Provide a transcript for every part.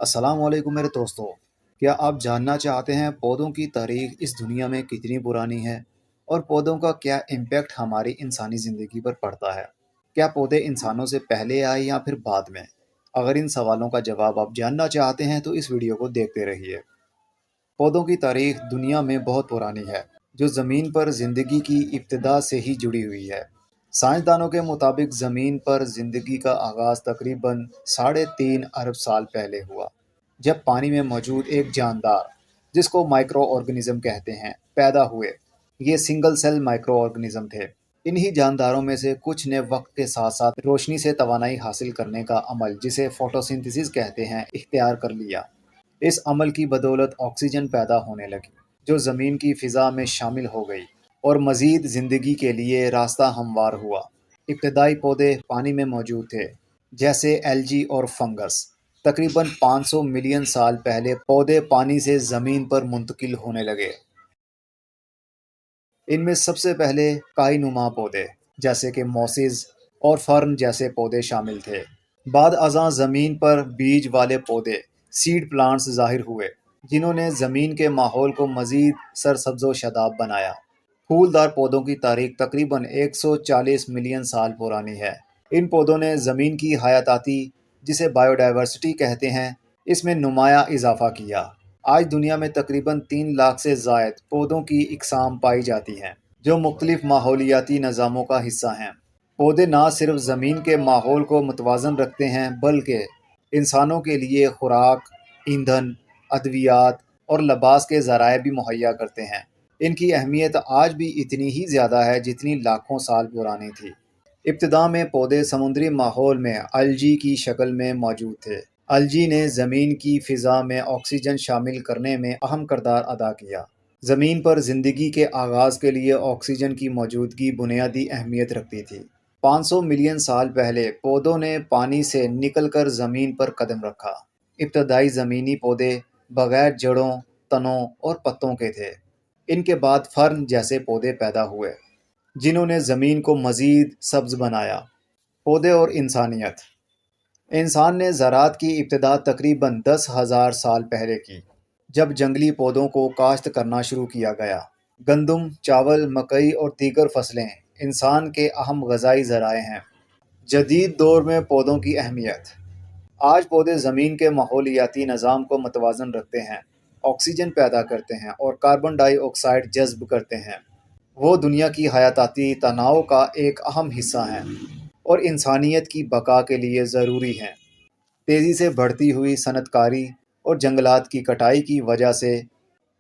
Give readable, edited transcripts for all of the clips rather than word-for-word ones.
السلام علیکم میرے دوستوں، کیا آپ جاننا چاہتے ہیں پودوں کی تاریخ اس دنیا میں کتنی پرانی ہے اور پودوں کا کیا امپیکٹ ہماری انسانی زندگی پر پڑتا ہے؟ کیا پودے انسانوں سے پہلے آئے یا پھر بعد میں؟ اگر ان سوالوں کا جواب آپ جاننا چاہتے ہیں تو اس ویڈیو کو دیکھتے رہیے۔ پودوں کی تاریخ دنیا میں بہت پرانی ہے، جو زمین پر زندگی کی ابتدا سے ہی جڑی ہوئی ہے۔ سائنسدانوں کے مطابق زمین پر زندگی کا آغاز تقریباً 3.5 ارب سال پہلے ہوا، جب پانی میں موجود ایک جاندار، جس کو مائکرو آرگنزم کہتے ہیں، پیدا ہوئے۔ یہ سنگل سیل مائکرو آرگنزم تھے۔ انہی جانداروں میں سے کچھ نے وقت کے ساتھ ساتھ روشنی سے توانائی حاصل کرنے کا عمل، جسے فوٹوسنتھسس کہتے ہیں، اختیار کر لیا۔ اس عمل کی بدولت آکسیجن پیدا ہونے لگی، جو زمین کی فضا میں شامل ہو گئی اور مزید زندگی کے لیے راستہ ہموار ہوا۔ ابتدائی پودے پانی میں موجود تھے، جیسے ایلجی اور فنگس۔ تقریباً 500 ملین سال پہلے پودے پانی سے زمین پر منتقل ہونے لگے۔ ان میں سب سے پہلے کائی نما پودے، جیسے کہ موسز اور فرن جیسے پودے شامل تھے۔ بعد ازاں زمین پر بیج والے پودے، سیڈ پلانٹس ظاہر ہوئے، جنہوں نے زمین کے ماحول کو مزید سرسبز و شاداب بنایا۔ پھولدار پودوں کی تاریخ تقریباً 140 ملین سال پرانی ہے۔ ان پودوں نے زمین کی حیاتیاتی، جسے بائیو ڈائیورسٹی کہتے ہیں، اس میں نمایاں اضافہ کیا۔ آج دنیا میں تقریباً 3 لاکھ سے زائد پودوں کی اقسام پائی جاتی ہیں، جو مختلف ماحولیاتی نظاموں کا حصہ ہیں۔ پودے نہ صرف زمین کے ماحول کو متوازن رکھتے ہیں بلکہ انسانوں کے لیے خوراک، ایندھن، ادویات اور لباس کے ذرائع بھی مہیا کرتے ہیں۔ ان کی اہمیت آج بھی اتنی ہی زیادہ ہے جتنی لاکھوں سال پرانی تھی۔ ابتدا میں پودے سمندری ماحول میں الجی کی شکل میں موجود تھے۔ الجی نے زمین کی فضا میں آکسیجن شامل کرنے میں اہم کردار ادا کیا۔ زمین پر زندگی کے آغاز کے لیے آکسیجن کی موجودگی بنیادی اہمیت رکھتی تھی۔ 500 ملین سال پہلے پودوں نے پانی سے نکل کر زمین پر قدم رکھا۔ ابتدائی زمینی پودے بغیر جڑوں، تنوں اور پتوں کے تھے۔ ان کے بعد فرن جیسے پودے پیدا ہوئے، جنہوں نے زمین کو مزید سبز بنایا۔ پودے اور انسانیت۔ انسان نے زراعت کی ابتدا تقریباً 10,000 سال پہلے کی، جب جنگلی پودوں کو کاشت کرنا شروع کیا گیا۔ گندم، چاول، مکئی اور دیگر فصلیں انسان کے اہم غذائی ذرائع ہیں۔ جدید دور میں پودوں کی اہمیت۔ آج پودے زمین کے ماحولیاتی نظام کو متوازن رکھتے ہیں، آکسیجن پیدا کرتے ہیں اور کاربن ڈائی آکسائیڈ جذب کرتے ہیں۔ وہ دنیا کی حیاتیاتی تنوع کا ایک اہم حصہ ہیں اور انسانیت کی بقا کے لیے ضروری ہیں۔ تیزی سے بڑھتی ہوئی صنعت کاری اور جنگلات کی کٹائی کی وجہ سے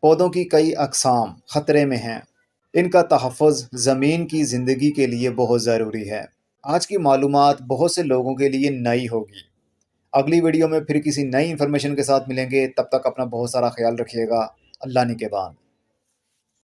پودوں کی کئی اقسام خطرے میں ہیں۔ ان کا تحفظ زمین کی زندگی کے لیے بہت ضروری ہے۔ آج کی معلومات بہت سے لوگوں کے لیے نئی ہوگی۔ اگلی ویڈیو میں پھر کسی نئی انفارمیشن کے ساتھ ملیں گے۔ تب تک اپنا بہت سارا خیال رکھیے گا۔ اللہ نگہبان۔